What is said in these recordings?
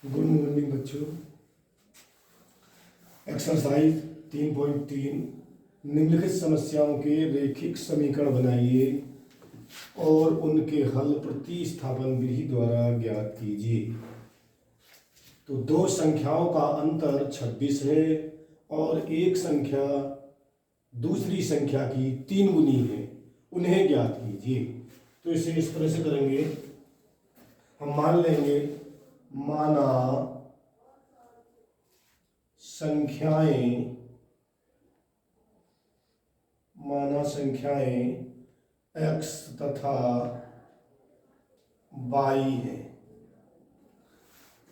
Good morning बच्चों। Exercise 3.3 निम्नलिखित समस्याओं के रैखिक समीकरण बनाइए और उनके हल प्रतिस्थापन विधि द्वारा ज्ञात कीजिए। तो दो संख्याओं का अंतर 26 है और एक संख्या दूसरी संख्या की 3 गुनी है, उन्हें ज्ञात कीजिए। तो इसे इस तरह से करेंगे, हम मान लेंगे माना संख्याएं x तथा y है।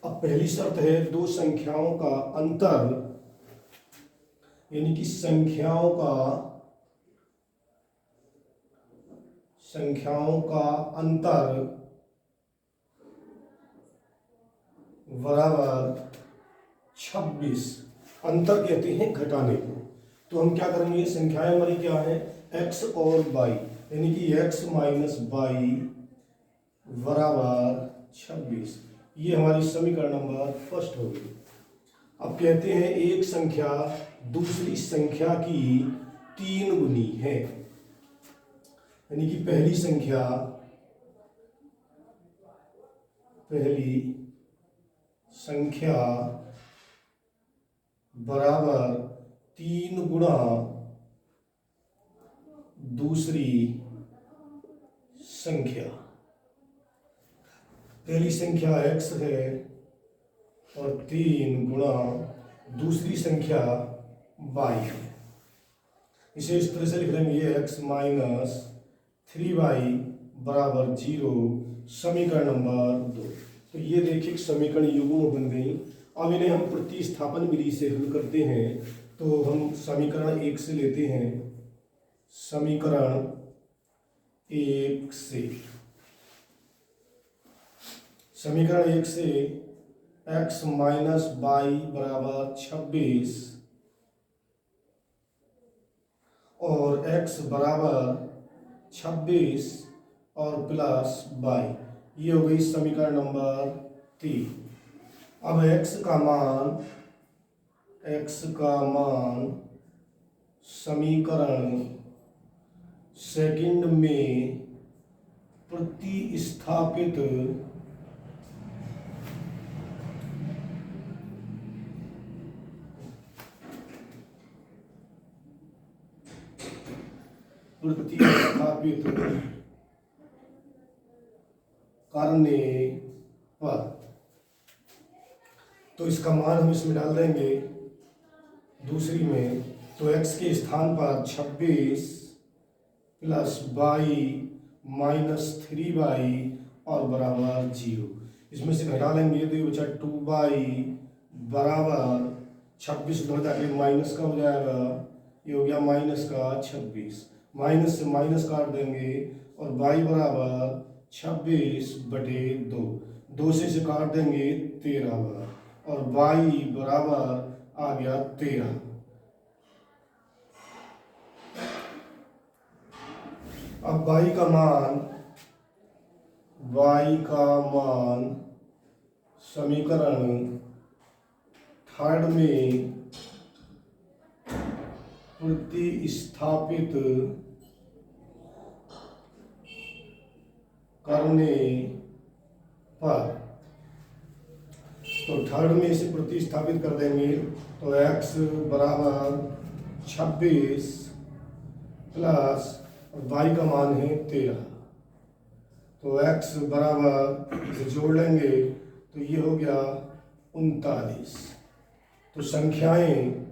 अब पहली शर्त है दो संख्याओं का अंतर, यानी कि संख्याओं का अंतर बराबर 26। अंतर कहते हैं घटाने को। तो हम क्या करेंगे, संख्याएं हमारी क्या है x और y, यानी कि x माइनस y बराबर 26। ये हमारी समीकरण नंबर फर्स्ट होगी। अब कहते हैं एक संख्या दूसरी संख्या की 3 गुनी है, यानी कि पहली संख्या बराबर 3 गुणा दूसरी संख्या। पहली संख्या x है और 3 गुणा दूसरी संख्या y है। इसे इस तरह से लिख लेंगे, ये x माइनस 3y बराबर 0, समीकरण नंबर 2। तो ये रैखिक समीकरण युग्म बन गई। अब इन्हें हम प्रतिस्थापन विधि से हल करते हैं। तो हम समीकरण 1 से लेते हैं, समीकरण 1 से x माइनस y बराबर 26 और x बराबर 26 और प्लस y, ये हो गई समीकरण नंबर 3। अब x का मान समीकरण सेकंड में प्रतिस्थापित करने पर, तो इसका मान हम इसमें डाल देंगे दूसरी में। तो x के स्थान पर 26 प्लस y माइनस 3y और बराबर 0। इसमें से घटा लेंगे तो ये बचा 2y बराबर 26 उधर जाके माइनस का हो जाएगा, ये हो गया माइनस का 26। माइनस से माइनस काट देंगे और y बराबर 26/2, 2 से काट देंगे 13 बार और y बराबर आ गया 13। अब y का मान समीकरण थर्ड में प्रतिस्थापित करने पर, तो थर्ड में इसे प्रतिस्थापित कर देंगे। तो x बराबर 26 प्लस y का मान है 13, तो x बराबर इसे जोड़ लेंगे तो ये हो गया 39। तो संख्याएं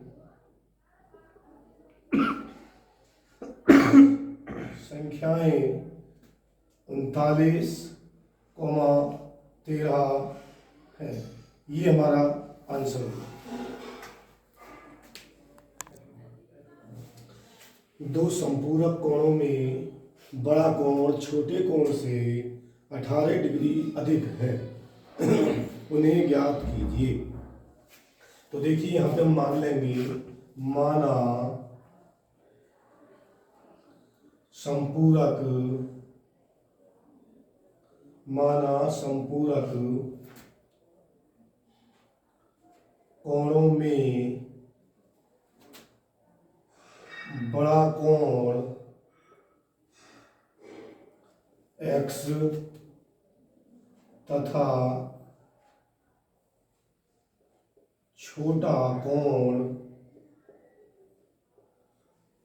39,13 है। ये हमारा आंसर है। दो संपूरक कोणों में बड़ा कोण छोटे कोण से 18 डिग्री अधिक है, उन्हें ज्ञात कीजिए। तो देखिए यहाँ पे हम मान लेंगे, माना संपूरक कोणों में बड़ा कोण x तथा छोटा कोण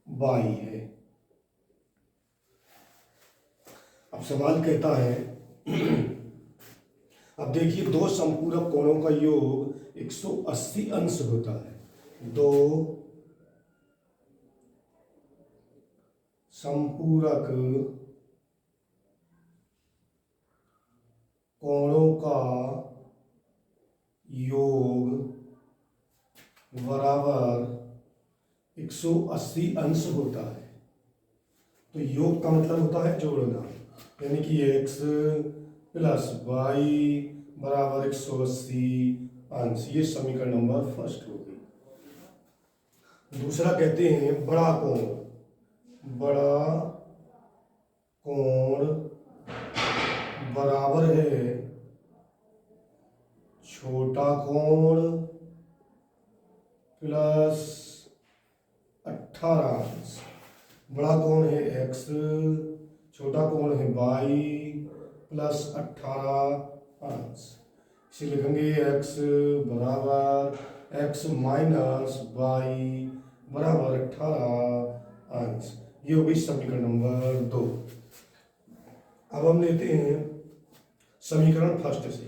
y है। अब सवाल कहता है, अब देखिए दो संपूरक कोणों का योग 180 अंश होता है। दो संपूरक कोणों का योग बराबर 180 अंश होता है। तो योग का मतलब होता है जोड़ना, यानी कि x प्लस वाई बराबर 180 अंश। ये समीकरण नंबर फर्स्ट होगी। दूसरा कहते हैं बड़ा कोण बराबर है छोटा कोण प्लस 18 अंश। बड़ा कोण है x, छोटा कोण है y प्लस 18 अंश। इसे लिखेंगे x बराबर x माइनस वाई बराबर 18 अंश। ये होगी समीकरण नंबर 2। अब हम लेते हैं समीकरण फर्स्ट से।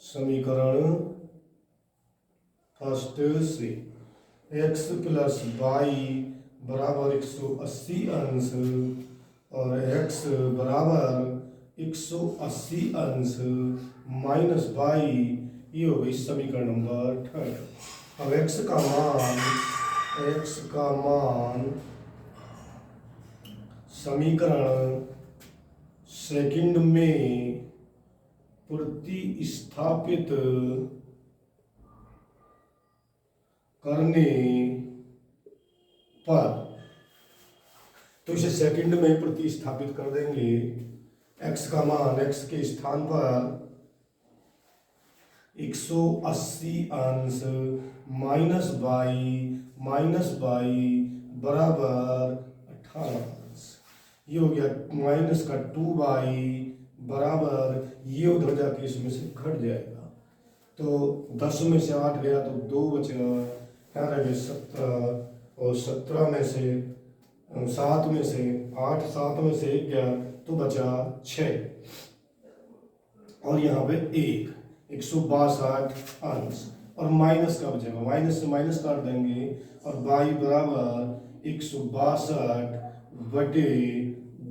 समीकरण फर्स्ट से x प्लस वाई बराबर 180 अंश और x बराबर 180 अंश माइनस वाई, ये हो गई समीकरण नंबर 3। अब x का मान समीकरण सेकंड में प्रतिस्थापित करने पर, तो इसे सेकंड में प्रतिस्थापित कर देंगे। x का मान x के स्थान पर 180 अंश माइनस बाई बराबर 18 अंश। ये हो गया माइनस का 2y बराबर, ये उधर जाके इसमें से घट जाएगा। तो 10 में से 8 गया तो 2 बचा, क्या रह गए 17, और 17 में से 7 में से 8, 7 में से 1 गया तो बचा 6, और यहाँ पे 162 अंश, और माइनस का बचेगा, माइनस से माइनस काट देंगे, और y बराबर 162 बटे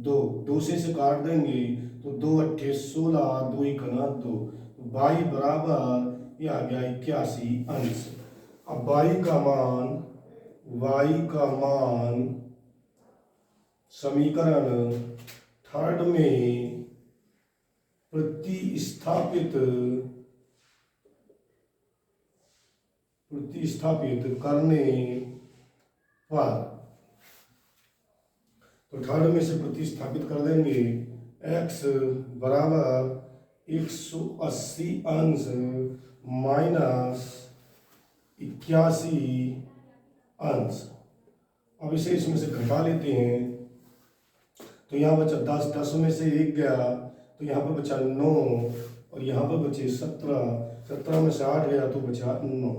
2 से काट देंगे तो 2 अट्ठे 16, 2 इकना 2, y बराबर ये आ गया 81 अंश। अब y का मान समीकरण थर्ड में प्रतिस्थापित करने पर, तो थर्ड में से प्रतिस्थापित कर देंगे। x बराबर 180 अंश माइनस 81 अंश। अब इसे इसमें से घटा लेते हैं, तो यहाँ बचा 10 में से 1 गया तो यहाँ पर बचा 9, और यहाँ पर बचे 17 में से 8 गया तो बचा 9,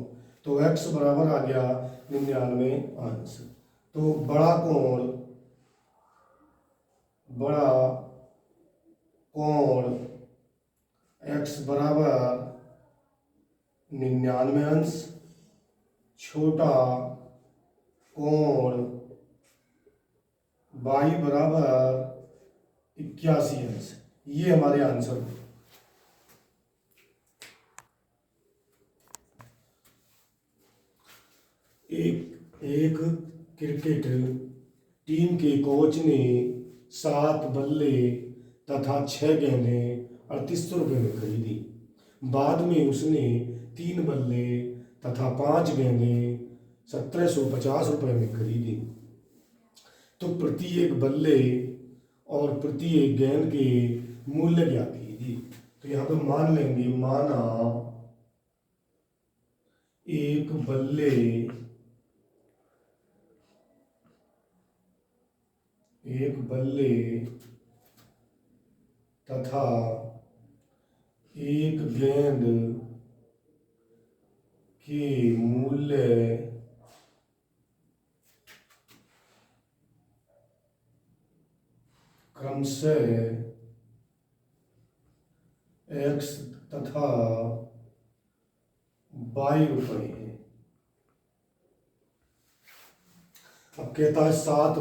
तो x बराबर आ गया 99 अंश। तो बड़ा कोण x बराबर 99 अंश, छोटा कोण y बराबर 81 अंश। ये हमारे आंसर है। एक क्रिकेट टीम के कोच ने 7 बल्ले तथा 6 गेंदें 3800 रुपये में खरीदी। बाद में उसने 3 बल्ले तथा 5 गेंदें 1750 रुपये में खरीदी। तो प्रति एक बल्ले और प्रति एक गेंद के मूल्य ज्ञात कीजिए। तो यहाँ पे मान लेंगे, माना एक बल्ले तथा एक गेंद के मूल्य क्रमशः x तथा y रुपए है। अब कहता है 7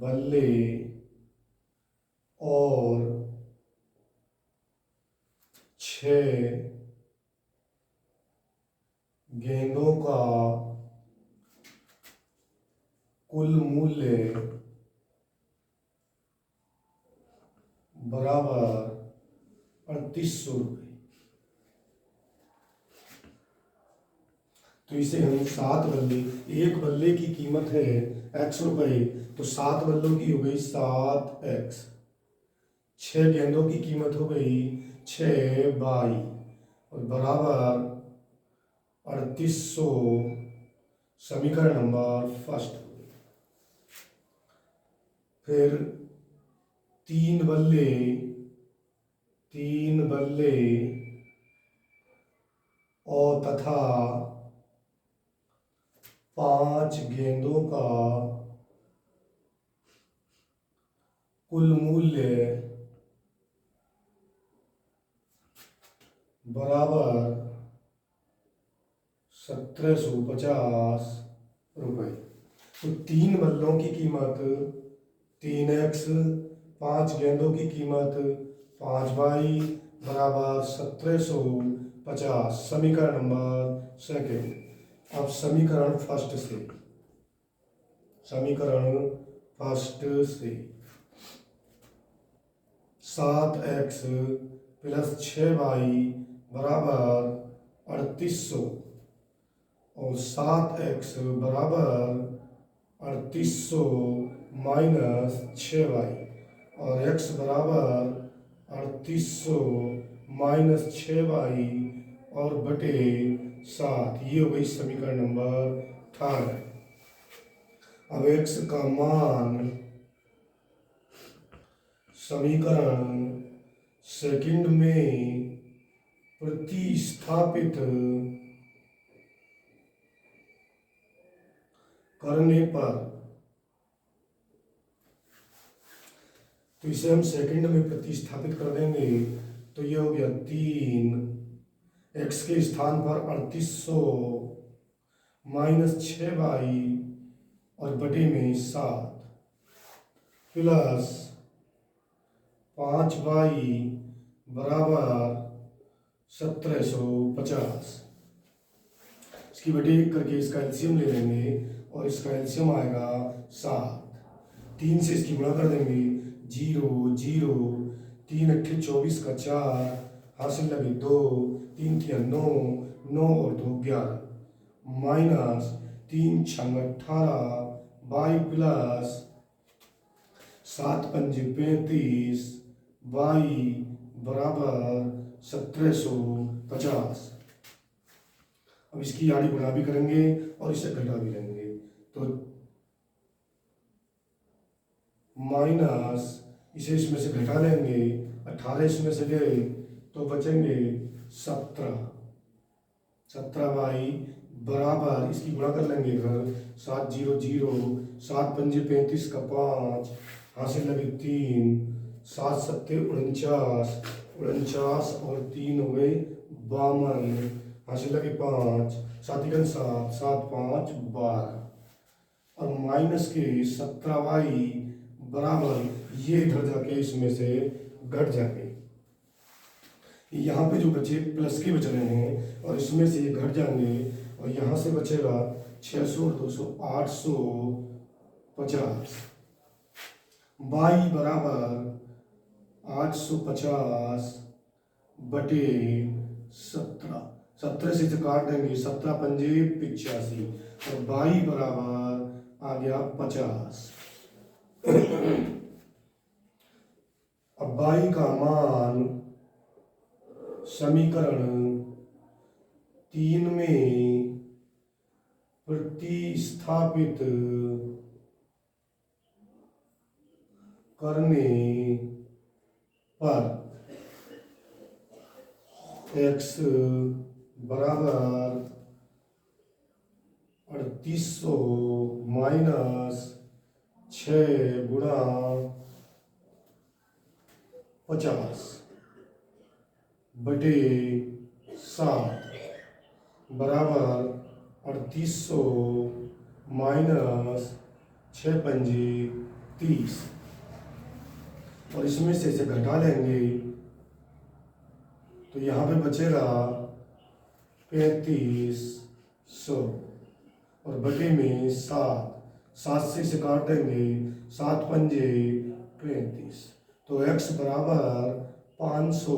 बल्ले और 6 गेंदों का कुल मूल्य बराबर 3800 रुपये। तो इसे हम 7 बल्ले, एक बल्ले की कीमत है x रुपये, तो 7 बल्लों की हो गई 7x, 6 गेंदों की कीमत हो गई 6y और बराबर 3800। समीकरण नंबर फर्स्ट। फिर 3 बल्ले और तथा 5 गेंदों का कुल मूल्य बराबर 1750 रुपये। तो 3 बल्लों की कीमत 3x, 5 गेंदों की कीमत 5y बराबर 1750। समीकरण नंबर सेकेंड। अब समीकरण फर्स्ट से 7x प्लस 6y बराबर 3800 और 7x बराबर 3800 माइनस 6y और x बराबर 3800 माइनस 6y और बटे 7। ये हो गई समीकरण नंबर थर्ड। अब x का मान समीकरण सेकंड में प्रतिस्थापित करने पर, तो इसे हम सेकंड में प्रतिस्थापित कर देंगे तो ये हो गया 3x के स्थान पर 3800 माइनस 6y और बटे में 7 प्लस 5y बराबर 1750। इसकी बटे करके इसका एलसीएम ले लेंगे और इसका एलसीएम आएगा 7। 3 से इसकी गुणा कर देंगे 0 0, 3 अट्ठे 24 का 4, हासिल लगे 2, 3 तिया 9, 9 और 2 11 माइनस 3 छंग 18 y प्लस 7 पंजे 35 y बराबर 1750। अब इसकी आड़ी गुणा भी करेंगे और इसे घटा भी लेंगे तो माइनस, इसे इसमें से घटा लेंगे 18 इसमें से गए तो बचेंगे 17y बराबर, इसकी गुणा कर लेंगे इधर 7 0 0, 7 पंजे 35 का 5, हासिल लगे 3, 7 सत्ते 49, 49 और 3 हो गए 52, हासिल लगे 5, 7 1 7, 7 5 12 और माइनस के 17y बराबर, ये इधर जाके इसमें से घट जाके यहाँ पे जो बचे प्लस के बच रहे हैं और इसमें से ये घट जाएंगे और यहाँ से बचेगा 600 और 200 850। y बराबर 850 बटे 17, 17 से इसे काट देंगे 17 पंजे 85 और y बराबर आ गया 50। अब y का मान समीकरण 3 में प्रतिस्थापित करने पर x बराबर 3800 माइनस 6 गुणा 50 बटे 7 बराबर 3800 माइनस 6 पंजे 30, और इसमें से इसे घटा लेंगे तो यहाँ पे बचेगा 3500 और बटे में 7 से इसे काट देंगे, 7 पंजे 35, तो x बराबर 500।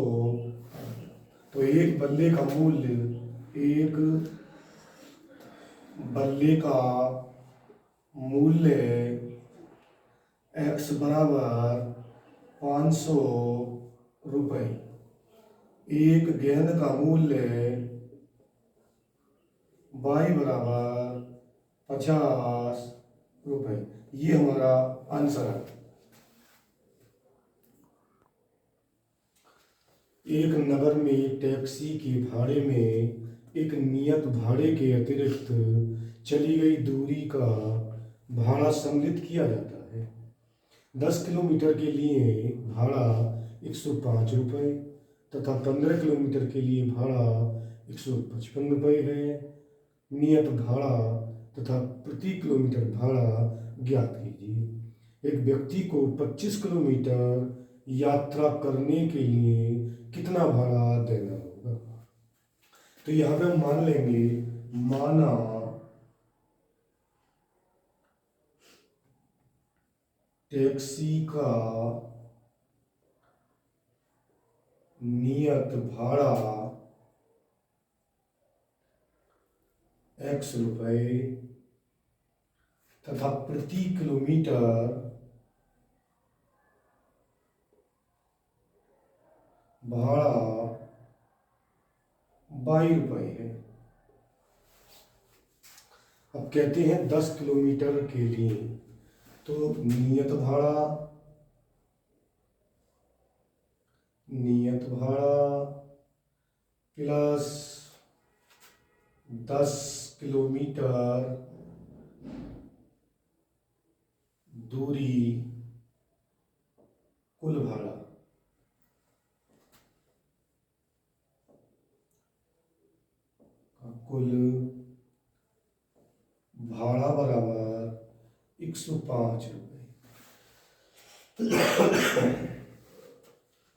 तो एक बल्ले का मूल्य, एक बल्ले का मूल्य x बराबर 500 रुपये, एक गेंद का मूल्य y बराबर 50 रुपये। ये हमारा आंसर है। एक नगर में टैक्सी के भाड़े में एक नियत भाड़े के अतिरिक्त चली गई दूरी का भाड़ा सम्मिलित किया जाता है। 10 किलोमीटर के लिए भाड़ा 105 रुपये तथा 15 किलोमीटर के लिए भाड़ा 155 रुपये है। नियत भाड़ा तथा प्रति किलोमीटर भाड़ा ज्ञात कीजिए। एक व्यक्ति को 25 किलोमीटर यात्रा करने के लिए कितना भाड़ा देना होगा? तो यहाँ पे हम मान लेंगे, माना टैक्सी का नियत भाड़ा x रुपये तथा प्रति किलोमीटर भाड़ा 22 रुपये है। अब कहते हैं 10 किलोमीटर के लिए, तो नियत भाड़ा प्लस 10 किलोमीटर दूरी कुल भाड़ा, कुल भाड़ा बराबर 105 रुपये।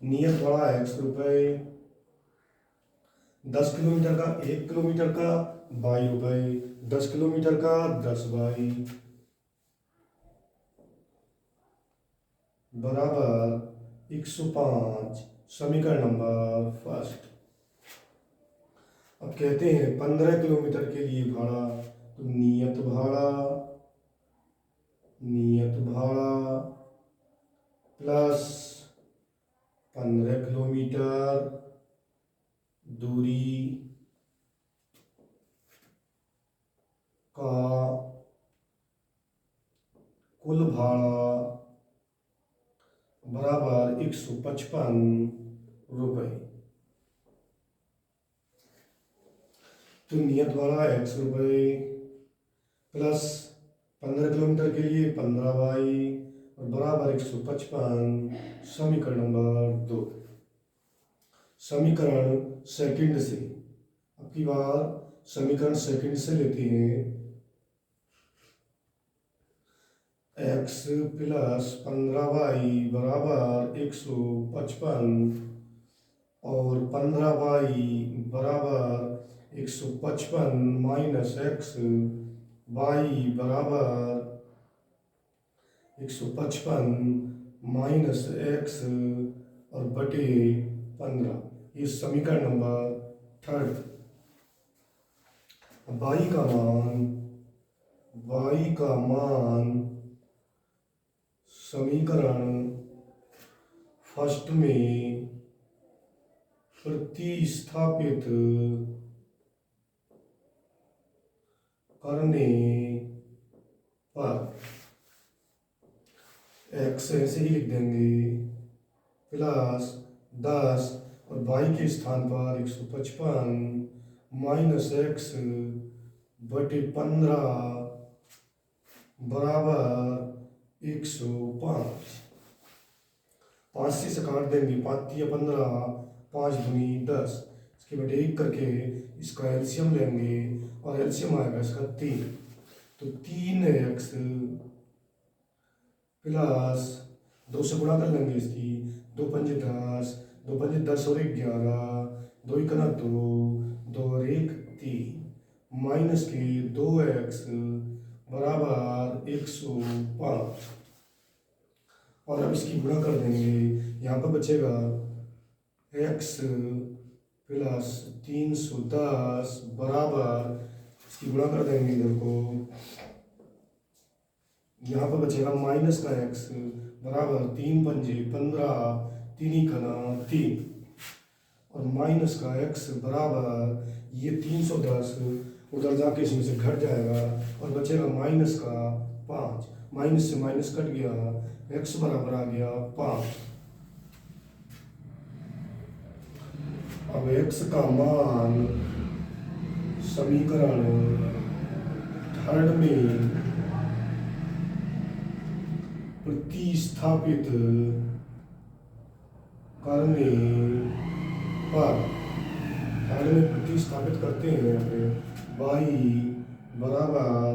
नियत भाड़ा x रुपये, 10 किलोमीटर का, 1 किलोमीटर का 22 रुपये, 10 किलोमीटर का 10 बाई बराबर 105। समीकरण नंबर फर्स्ट। अब कहते हैं 15 किलोमीटर के लिए भाड़ा, तो नियत भाड़ा प्लस 15 किलोमीटर दूरी का कुल भाड़ा बराबर 155 रुपये। तो नियत भाड़ा x रुपये प्लस 15 किलोमीटर के लिए 15 बाई और बराबर 155। समीकरण नंबर 2। समीकरण सेकंड से, अब की बार समीकरण सेकंड से लेते हैं। x प्लस 15 बाई बराबर 155 और 15 बाई बराबर 155 माइनस x बाई बराबर 155 माइनस x और बटे 15। ये समीकरण नंबर थर्ड। y का मान समीकरण फर्स्ट में प्रतिस्थापित करने पर x ऐसे ही लिख देंगे प्लस 10 और y के स्थान पर 155 माइनस एक्स बटे 15 बराबर 105। 5 से काट देंगे, 5 या 15, 5 दूनी 10, इसके बाद 1 करके इसका एलसीएम लेंगे और एलसीएम आएगा इसका 3। तो 3x प्लस 2 से गुणा कर लेंगे इसकी, 2 पंजे 10, 2 पंजे 10 और 1 11, 2 1 2, 2 और 1 3, माइनस के 2x बराबर 105। और अब इसकी गुणा कर देंगे, यहाँ पर बचेगा x प्लस 310 बराबर, इसकी गुणा कर देंगे इधर को, यहाँ पर बचेगा माइनस का x बराबर 3 पंजे 15, 3 ही खाना 3 और माइनस का x बराबर ये 310 उधर जाके इसमें से घट जाएगा और बचेगा माइनस का 5, माइनस से माइनस कट गया, x बराबर आ गया 5। अब x का मान समीकरण 3 में प्रतिस्थापित करने पर, 3 में प्रतिस्थापित करते हैं यहाँ पे y बराबर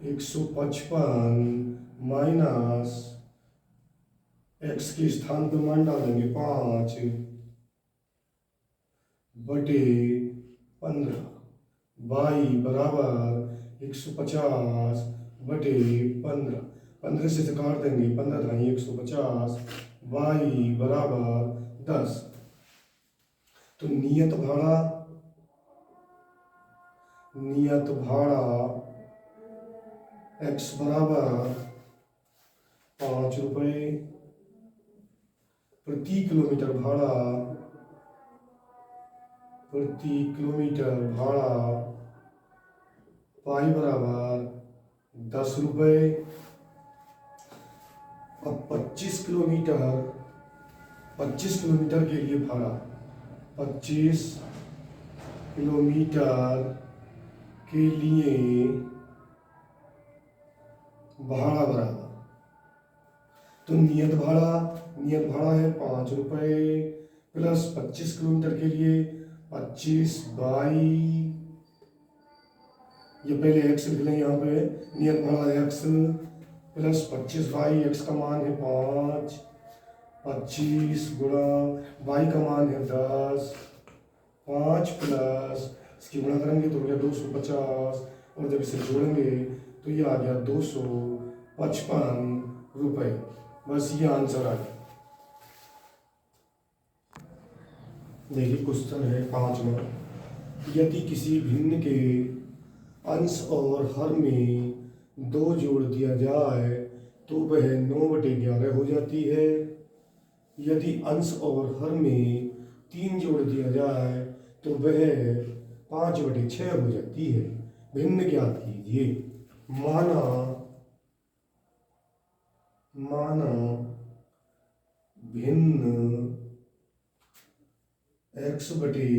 155 माइनस x के स्थान पे मान डाल देंगे 5 बटे 15, y बराबर 150 बटे 15, 15 से काट देंगे, 15 नहीं 150, y बराबर 10। तो नियत भाड़ा x बराबर 5 रुपये प्रति किलोमीटर भाड़ा, पाई बराबर 10 रुपये। अब 25 किलोमीटर के लिए भाड़ा, 25 किलोमीटर के लिए भाड़ा बराबर, तो नियत भाड़ा है 5 रुपये प्लस 25 किलोमीटर के लिए 25 बाई, ये पहले x लिख लें यहाँ पे, नियत भाड़ा है x प्लस 25 बाई, x का मान है 5, 25 गुणा y का मान है 10, 5 प्लस इसकी गुणा करेंगे तो हो गया 250 और जब इसे जोड़ेंगे तो ये आ गया 255 रुपये। बस ये आंसर आ गया। देखिए क्वेश्चन है 5वां, यदि किसी भिन्न के अंश और हर में 2 जोड़ दिया जाए तो वह 9/11 हो जाती है। यदि अंश और हर में 3 जोड़ दिया जाए तो वह 5/6 हो जाती है। भिन्न ज्ञात कीजिए। माना भिन्न x बटे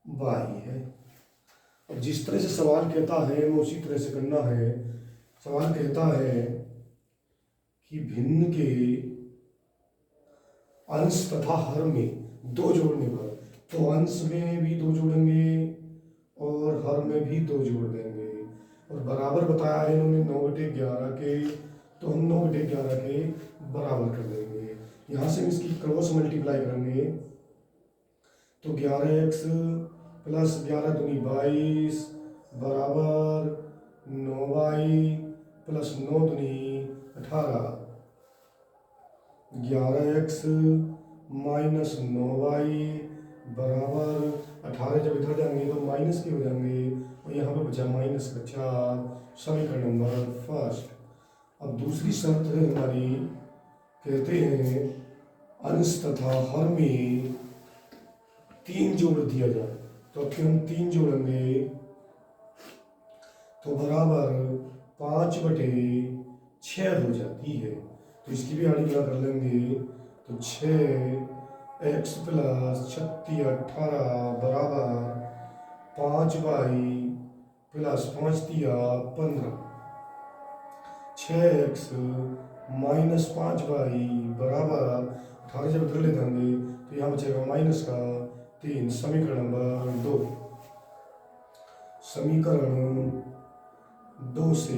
y है। अब जिस तरह से सवाल कहता है वो उसी तरह से करना है। सवाल कहता है कि भिन्न के अंश तथा हर में 2 जोड़ने पर, तो अंश में भी 2 जोड़ेंगे और हर में भी 2 जोड़ देंगे और बराबर बताया है इन्होंने 9/11 के, तो हम 9/11 के बराबर कर देंगे। यहाँ से इसकी क्रॉस मल्टीप्लाई करेंगे तो 11x प्लस 11 दूनी 22 बराबर 9y प्लस 9 दूनी 18, 11x माइनस 9y बराबर 18। जब इधर जाएंगे तो माइनस के हो जाएंगे और यहाँ पर बचा माइनस का 4, समीकरण नंबर फर्स्ट। अब दूसरी शर्त है हमारी, कहते हैं अंश तथा हर में 3 जोड़ दिया जाए तो फिर हम 3 जोड़ेंगे तो बराबर 5/6 हो जाती है। तो इसकी भी आड़ी गुणा कर लेंगे तो 6x + 36 18 बराबर 5y + 5 × 15। 6x - 5y बराबर 18 जब इधर ले जाएंगे तो यहाँ बचेगा -3। समीकरण नंबर 2। समीकरण 2 से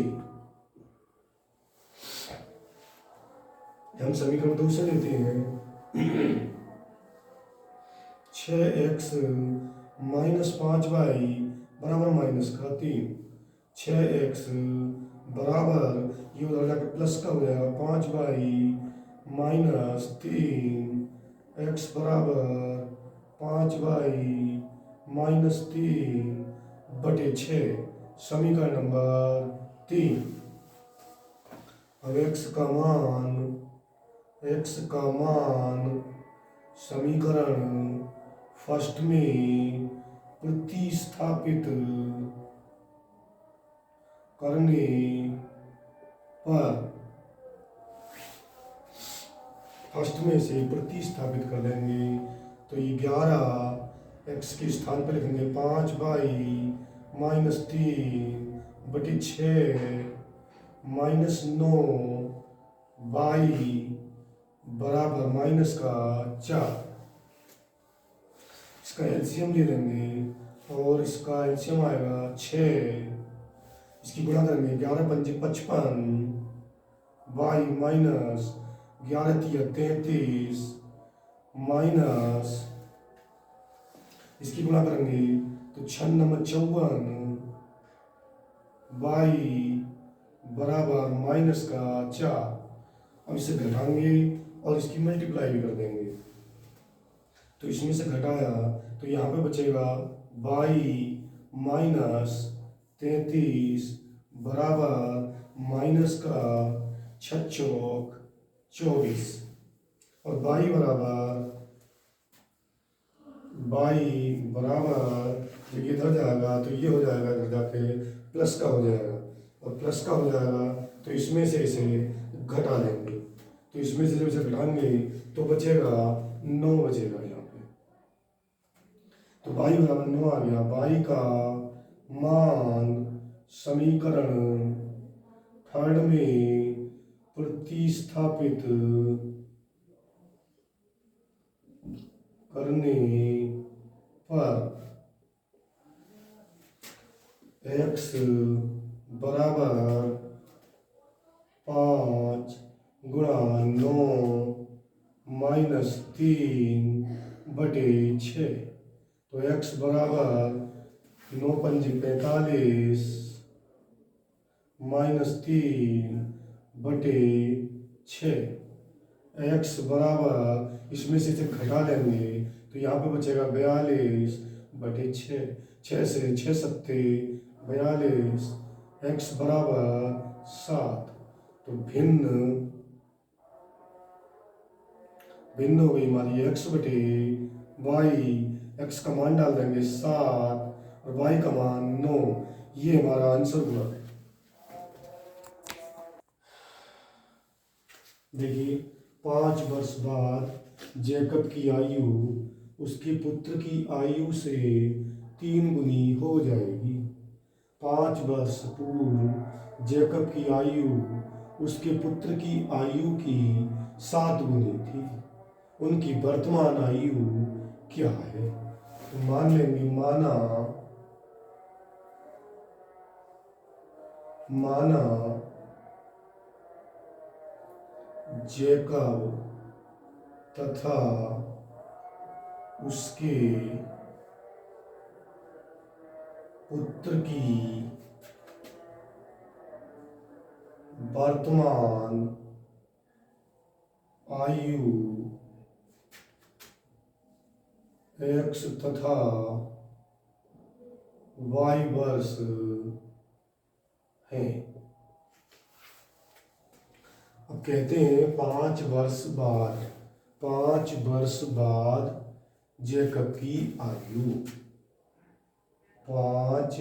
हम समीकरण 2 से लेते हैं 6x - 5y बराबर -3। 6x बराबर ये उधर जाकर प्लस का हो जाएगा 5y - 3 x बराबर 5y - 3/6। समीकरण नंबर 3। अब x का मान समीकरण फर्स्ट में प्रतिस्थापित करने पर फर्स्ट में से प्रतिस्थापित कर देंगे तो ये 11 x के स्थान पर लिखेंगे 5y - 3/6 -9y बराबर -4। इसका एलसीएम ले लेंगे और इसका एलसीएम आएगा 6। इसकी गुणा करेंगे 11 × 5 = 55 y - 11 × 33 माइनस इसकी गुणा करेंगे तो 6 × 9 = 54 y बराबर -4। अब इसे घटाएंगे और इसकी मल्टीप्लाई भी कर देंगे तो इसमें से घटाया तो यहाँ पे बचेगा y - 33 बराबर -6 चौक 24 और y बराबर जब ये इधर जाएगा तो ये हो जाएगा इधर जाके प्लस का हो जाएगा और प्लस का हो जाएगा तो इसमें से इसे घटा देंगे तो इसमें से जब इसे घटाएंगे तो बचेगा 9 बचेगा यहाँ पे। तो y बराबर 9 आ गया। y का मान समीकरण थर्ड में प्रतिस्थापित करने पर x बराबर 5 × 9 - 3/6 तो x बराबर 9 × 5 = 45 -3/6। x बराबर इसमें से इसे घटा लेंगे तो यहाँ पे बचेगा 42/6। 6 से 6 सत्ते 42 x बराबर 7। तो भिन्न हो गई हमारी x/y। x का मान डाल देंगे 7 और y का मान 9। ये हमारा आंसर हुआ। देखिए 5 वर्ष बाद जैकब की आयु उसके पुत्र की आयु से 3 गुनी हो जाएगी। 5 वर्ष पूर्व जैकब की आयु उसके पुत्र की आयु की 7 गुनी थी। उनकी वर्तमान आयु क्या है? तो मान लेंगे माना जैकब तथा उसके पुत्र की वर्तमान आयु x तथा y वर्ष है। अब कहते हैं 5 वर्ष बाद जैकब की आयु 5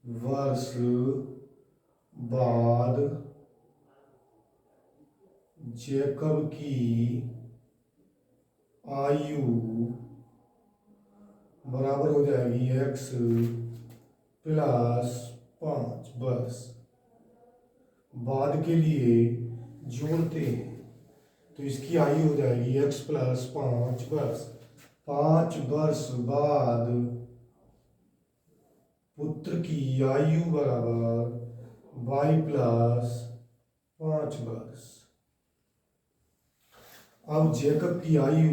वर्ष बाद जैकब की आयु बराबर हो जाएगी x प्लस 5 वर्ष। बाद के लिए जोड़ते हैं तो इसकी आयु हो जाएगी x प्लस 5 वर्ष। 5 वर्ष बाद पुत्र की आयु बराबर y प्लस 5 वर्ष। अब जैकब की आयु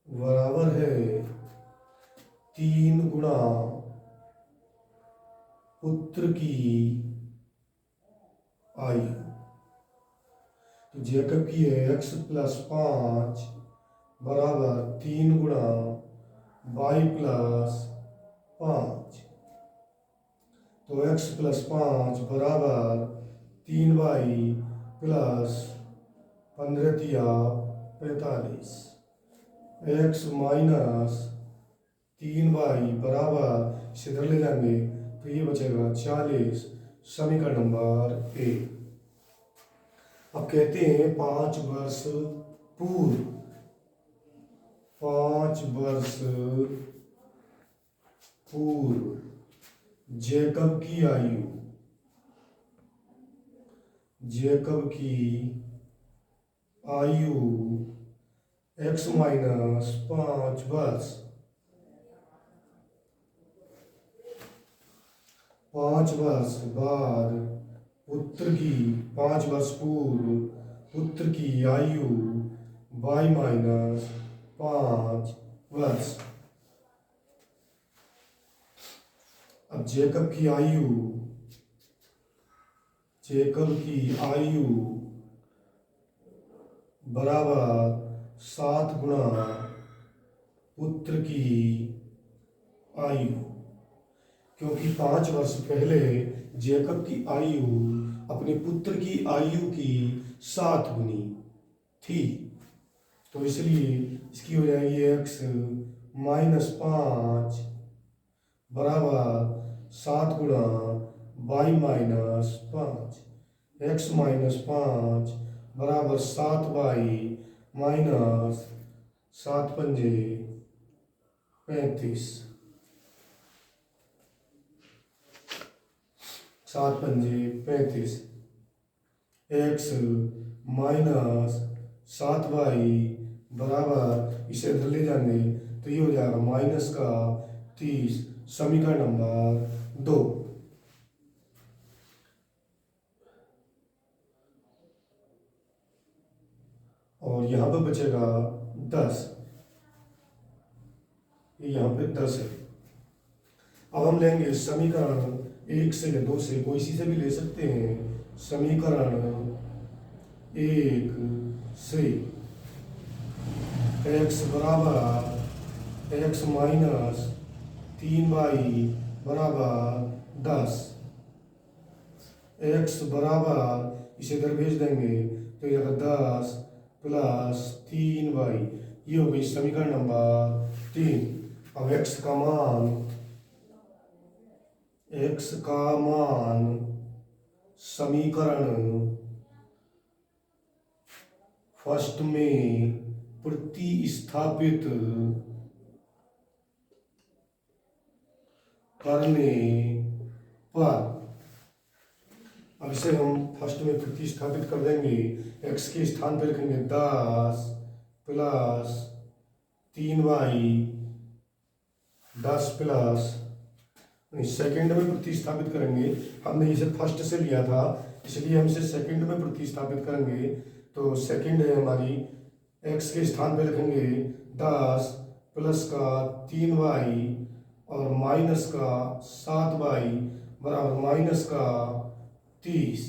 बराबर है 3 गुणा पुत्र की आयु। तो जैकब की है x प्लस 5 बराबर 3 गुणा y प्लस 5। तो x प्लस 5 बराबर 3y प्लस 15 तिया 45। x माइनस 3y बराबर इसे इधर ले जाएंगे तो ये बचेगा 40। समीकरण नंबर ए। अब कहते हैं 5 वर्ष पूर्व जैकब की आयु x माइनस 5 वर्ष। 5 वर्ष बाद 5 वर्ष पूर्व पुत्र की आयु y माइनस 5 वर्ष। अब जैकब की आयु बराबर 7 गुणा पुत्र की आयु, क्योंकि 5 वर्ष पहले जैकब की आयु अपने पुत्र की आयु की 7 गुनी थी, तो इसलिए इसकी हो जाएगी x माइनस 5 बराबर 7 गुणा y माइनस 5। x माइनस 5 बराबर 7y माइनस 7 पंजे 35। 7 पंजे 35। x माइनस 7y बराबर इसे इधर ले जाएंगे तो ये हो जाएगा माइनस का 30। समीकरण नंबर 2। और यहाँ पे बचेगा 10, यहाँ पे 10 है। अब हम लेंगे समीकरण 1 से या 2 से, कोई इसी से भी ले सकते हैं। समीकरण 1 से x बराबर x माइनस 3y बराबर 10। x बराबर इसे इधर भेज देंगे तो यह 10 प्लस 3y, ये हो गई समीकरण नंबर 3। अब x का मान समीकरण फर्स्ट में प्रतिस्थापित करने पर, अब इसे हम फर्स्ट में प्रतिस्थापित कर देंगे। x के स्थान पर लिखेंगे 10 प्लस 3y, 10 प्लस सेकंड में प्रतिस्थापित करेंगे। हमने इसे फर्स्ट से लिया था इसलिए हम इसे सेकंड में प्रतिस्थापित करेंगे। तो सेकंड है हमारी, x के स्थान पर लिखेंगे 10 प्लस का 3y और माइनस का 7y बराबर माइनस का 30।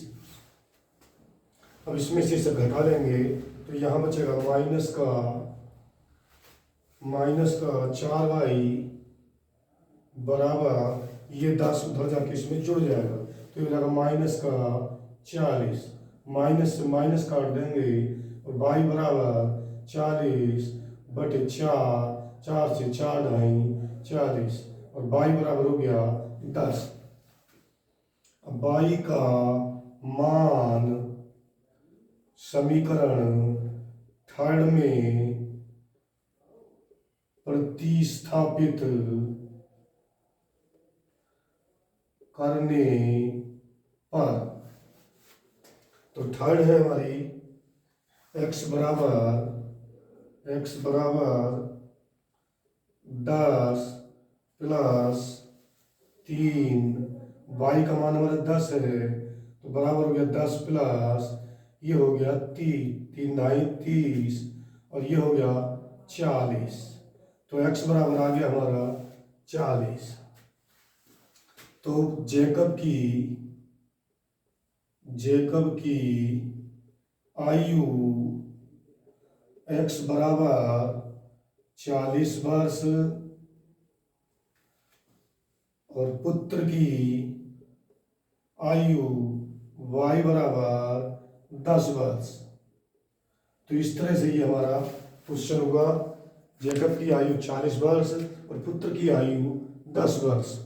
अब इसमें से इसे घटा देंगे तो यहाँ बचेगा माइनस का 4y बराबर ये 10 उधर जाके इसमें जुड़ जाएगा तो ये हो जाएगा माइनस का 40, माइनस से माइनस काट देंगे और y बराबर 40/4, 4 से 4 ढाई 40 और y बराबर हो गया 10। अब y का मान समीकरण थर्ड में प्रतिस्थापित करने पर, तो थर्ड है हमारी x बराबर 10 प्लस 3, y का मान हमारा 10 है तो बराबर हो गया 10 प्लस ये हो गया 3 ढाई 30 और ये हो गया 40, तो x बराबर आ गया हमारा 40। तो जेकब की आयु x बराबर 40 वर्ष और पुत्र की आयु y बराबर 10 वर्ष। तो इस तरह से ये हमारा क्वेश्चन होगा। जेकब की आयु 40 वर्ष और पुत्र की आयु 10 वर्ष।